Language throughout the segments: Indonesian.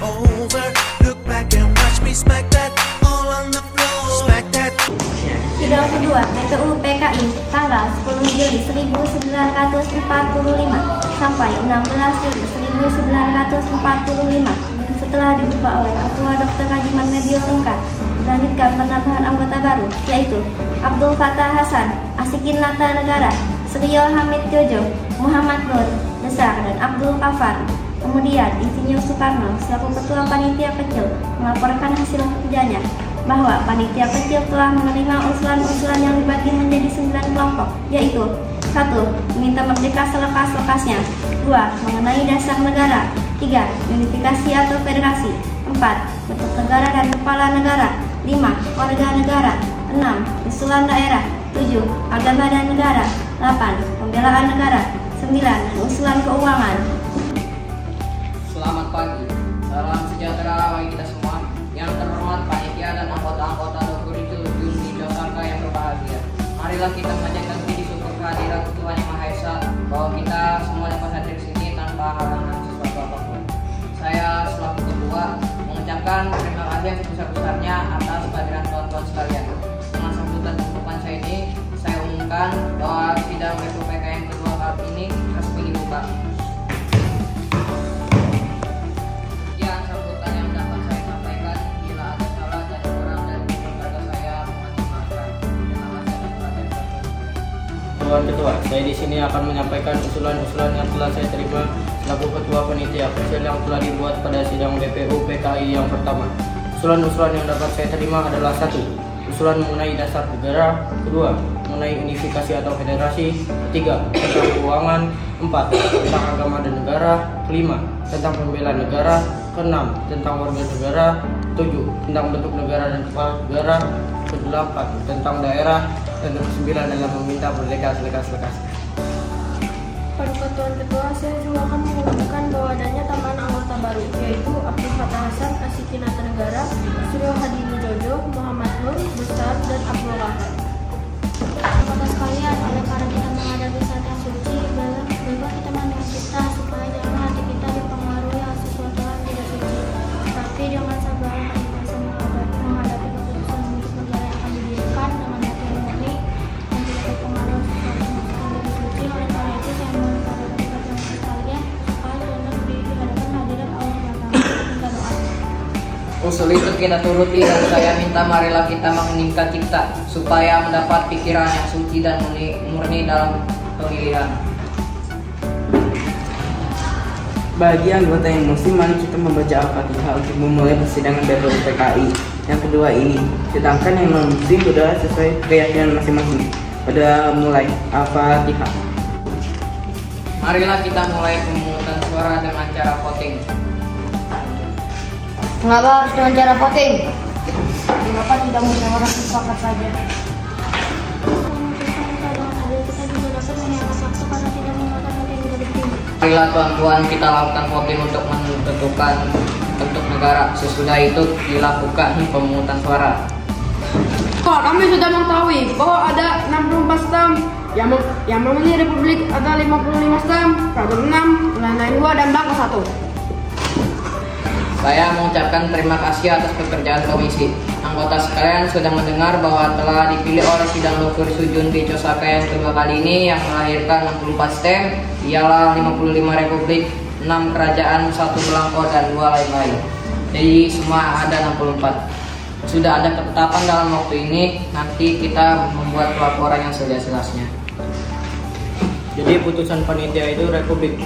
over. Look back and watch me smack that all on the floor. Smack that. Sidang kedua PPU PKI tanggal 10 Juli 1945 sampai 16 Juli 1945 setelah dibuka oleh Ketua Dr. Haji Medio Tengkar. Dilanjutkan penambahan anggota baru yaitu Abdul Fattah Hasan, Asikin Lata Negara, Suryo Hamid Jojo, Muhammad Nur Besar, dan Abdul Kafar. Kemudian Insinyur Soekarno selaku Ketua Panitia Kecil melaporkan hasil kerjanya bahwa panitia kecil telah menerima usulan-usulan yang dibagi menjadi 9 kelompok, yaitu 1. Meminta merdeka selekas-lekasnya, 2. Mengenai dasar negara, 3. Unifikasi atau federasi, 4. Bentuk negara dan kepala negara, 5. Warga negara, 6. Usulan daerah, 7. Agama dan negara, 8. Pembelaan negara, 9. Usulan keuangan. Selamat pagi, salam sejahtera bagi kita semua. Yang terhormat panitia dan anggota-anggota Dokur itu di Josaka yang berbahagia. Marilah kita mengajarkan puji syukur kehadiran Tuhan Yang Maha Esa bahwa kita semua dapat hadir di sini tanpa halangan sesuatu apapun. Saya selaku ketua mengucapkan terima kasih yang sebesar-besarnya atas kehadiran tuan-tuan sekalian. Dengan sambutan penutupan saya ini, saya umumkan bahwa sidang PPUPK yang kedua kali ini resmi dibuka. Tuan Ketua, saya di sini akan menyampaikan usulan-usulan yang telah saya terima selaku Ketua Panitia Kecil yang telah dibuat pada sidang BPU PKI yang pertama. Usulan-usulan yang dapat saya terima adalah 1. Usulan mengenai dasar negara, 2. Mengenai unifikasi atau federasi, 3. Tentang keuangan, 4. Tentang agama dan negara, 5. Tentang pembelaan negara, 6. Tentang warga negara, 7. Tentang bentuk negara dan kepala negara, 8. Tentang daerah, dan 9 adalah meminta merdeka selekas-lekas. Pada Tuan Ketua, saya juga akan mengumumkan bahwa adanya tambahan anggota baru, yaitu Abdul Fattah Hasan, Asikin Lata Negara, Suryo Hadi Jojo, Muhammad Nur Besar, dan Abdul Kafar. Anggota sekalian, oleh karena kita menghadapi saat yang suci, bagaimana kita mencipta supaya dalam hati kita dipengaruhi hal sesuatu yang tidak suci, tapi dengan sabar kita bisa menghadapi keputusan untuk negara yang akan didirikan dengan hati yang murni dan tidak terpengaruh sesuatu yang tidak suci. Oleh karena itu, saya mohon kepada teman-teman sekalian supaya benar di hadapan hadirat Allah Subhanahu wa taala. Usul itu kita turuti dan saya minta marilah kita mengheningkan cipta supaya mendapat pikiran yang suci dan murni dalam pemilihan. Bagi anggota yang muslim, mari kita membaca Al-Fatihah untuk memulai persidangan BPU PKI yang kedua ini. Sedangkan yang non-muslim sudah sesuai keyakinan masing-masing. Pada mulai Al-Fatihah. Marilah kita mulai pemungutan suara dengan cara voting. Mengapa harus dengan cara voting? Mengapa tidak musyawarah mufakat saja? Kita juga dapat menghemat waktu karena tidak memakan hal yang tidak penting. Marilah tuan-tuan kita lakukan voting untuk menentukan bentuk negara. Sesudah itu dilakukan pemungutan suara. Kami sudah mengetahui bahwa ada 64 stam yang memilih Republik, ada 55 stam, Peraturan 6, Undang-Undang 2, dan Bangsa 1. Saya mengucapkan terima kasih atas pekerjaan komisi. Anggota sekalian sudah mendengar bahwa telah dipilih oleh sidang Dokur Sujun di Josaka yang kedua kali ini yang melahirkan 64 stem, ialah 55 republik, 6 kerajaan, 1 belangko, dan 2 lain-lain. Jadi semua ada 64. Sudah ada ketetapan dalam waktu ini, nanti kita membuat laporan yang sejelas-jelasnya. Jadi putusan panitia itu republik.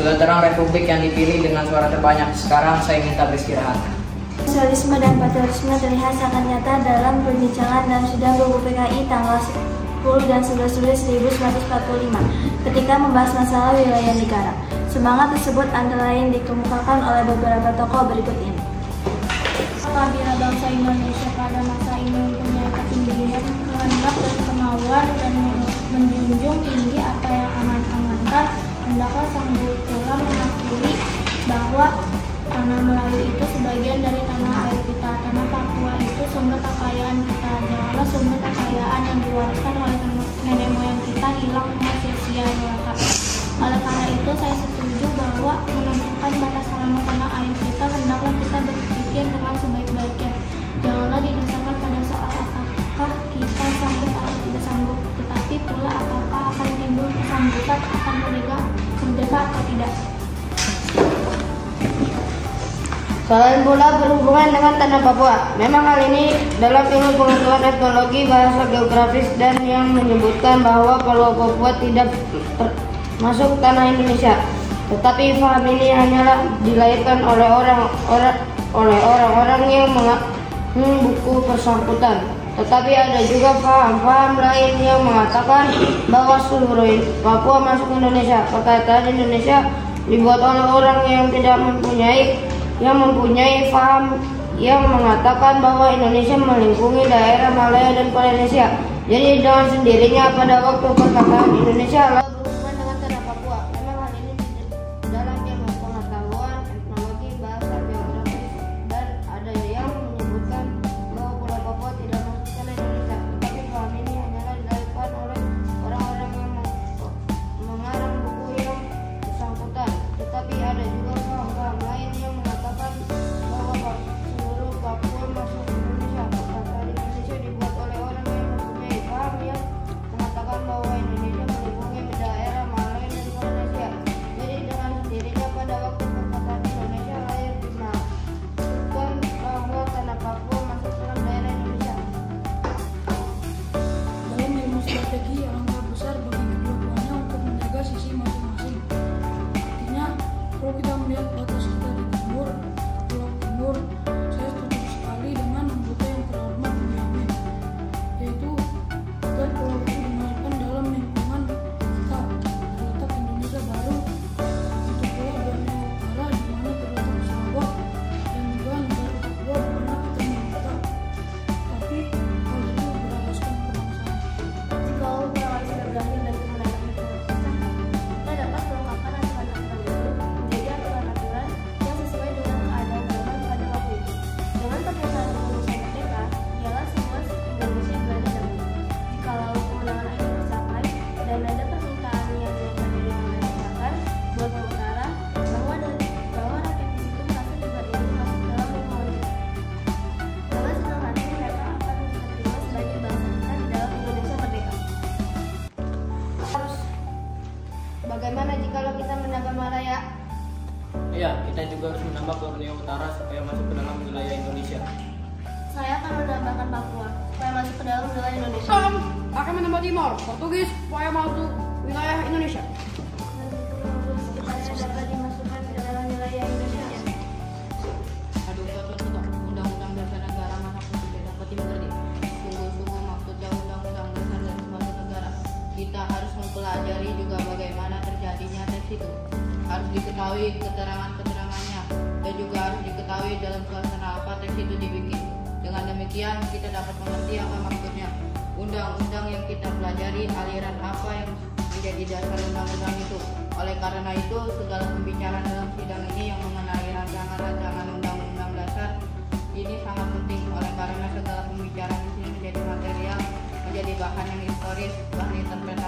Sudah terang republik yang dipilih dengan suara terbanyak. Sekarang saya minta beristirahat. Sosialisme dan patriotisme terlihat sangat nyata dalam perbincangan dan sidang BPU PKI tanggal 10 dan 11 Juli 1945 ketika membahas masalah wilayah negara. Semangat tersebut antara lain dikemukakan oleh beberapa tokoh berikut ini. Apabila bangsa Indonesia pada masa ini mempunyai ketinggian, kehendak dan kemauan dan menjunjung tinggi apa yang aman-amankan, hendaklah sang pula mengakui bahwa tanah Melayu itu sebagian dari tanah air kita. Tanah Papua itu sumber kekayaan kita. Janganlah sumber kekayaan yang diwariskan oleh nenek moyang kita hilang dengan sia-sia belaka. Oleh karena itu, saya setuju bahwa menentukan Selain pula berhubungan dengan tanah Papua. Memang hal ini dalam ilmu pengetahuan etnologi bahasa geografis dan yang menyebutkan bahwa Pulau Papua tidak masuk tanah Indonesia. Tetapi paham ini hanyalah dilahirkan oleh orang-orang yang buku bersangkutan. Tetapi ada juga paham-paham lain yang mengatakan bahwa seluruh Papua masuk Indonesia. Perkataan Indonesia dibuat oleh orang yang tidak mempunyai paham yang mengatakan bahwa Indonesia melingkungi daerah Malaya dan Polinesia. Jadi dengan sendirinya pada waktu perkataan Indonesia berhubungan dengan tanah Papua. Memang hal ini dalam ilmu pengetahuan etnologi bahasa geografis dan ada yang menyebutkan bahwa Pulau Papua tidak masuk tanah Indonesia. Tetapi paham ini hanyalah dilahirkan oleh orang-orang yang mengarang buku yang bersangkutan. Tetapi ada juga paham-paham lain yang mengatakan bahwa seluruh Papua masuk Indonesia. Perkataan Indonesia dibuat oleh orang yang mempunyai paham yang mengatakan bahwa Indonesia melingkungi daerah Malaya dan Polinesia. Jadi dengan sendirinya pada waktu perkataan Indonesia lahir dimaksudkan bahwa tanah Papua masuk dalam daerah Indonesia. Dalam ilmu strategi, alangkah besar bagi kedua-duanya untuk menjaga sisi masing-masing. Artinya, kalau kita melihat batas kita di timur, Pulau Timur, saya setuju sekali dengan anggota yang terhormat Benyamin, yaitu agar pulau itu dimasukkan dalam lingkungan kita, terletak Indonesia baru. Begitu pula Borneo Utara, di mana terletak Sarawak, dan juga negara Papua, di mana kita meminta. Tapi hal itu berasaskan kebangsaan. Jikalau Pulau sudah berakhir dan kemenangan itu susah, kita dapat melengkapkan aturan-aturan itu menjadi aturan-aturan yang sesuai dengan keadaan zaman pada waktu itu. Dengan pernyataan Indonesia merdeka, ialah semua Indonesia berada dahulu. Jikalau kemenangan itu tercapai dan ada permintaan yang dilakukan dari masyarakat buat utara bahwa rakyat di situ merasa juga ingin masuk dalam lingkungan itu. Dengan senang hati mereka akan diterima sebagai bangsa kita di dalam Indonesia merdeka. Bagaimana jikalau kita menambah Malaya? Ya, kita juga harus menambah Borneo Utara supaya masuk ke dalam wilayah Indonesia. Saya akan menambahkan Papua supaya masuk ke dalam wilayah Indonesia. Sam akan menambah Timor, Portugis supaya masuk wilayah Indonesia. Supaya dapat dimasukkan ke dalam wilayah Indonesia. Aduh, tuh. Undang-undang dasar negara manapun tidak dapat dimengerti. Sungguh-sungguh maksudnya undang-undang dasar dari suatu negara. Kita harus mempelajari juga bagaimana terjadinya teks itu. Harus diketahui keterangan-keterangannya dan juga harus diketahui dalam suasana apa teks itu dibikin. Dengan demikian kita dapat mengerti apa maksudnya undang-undang yang kita pelajari, aliran apa yang menjadi dasar undang-undang itu. Oleh karena itu, segala pembicaraan dalam sidang ini yang mengenai rancangan-rancangan undang-undang dasar ini sangat penting. Oleh karena segala pembicaraan di sini menjadi material, menjadi bahan yang historis, bahan interpretasi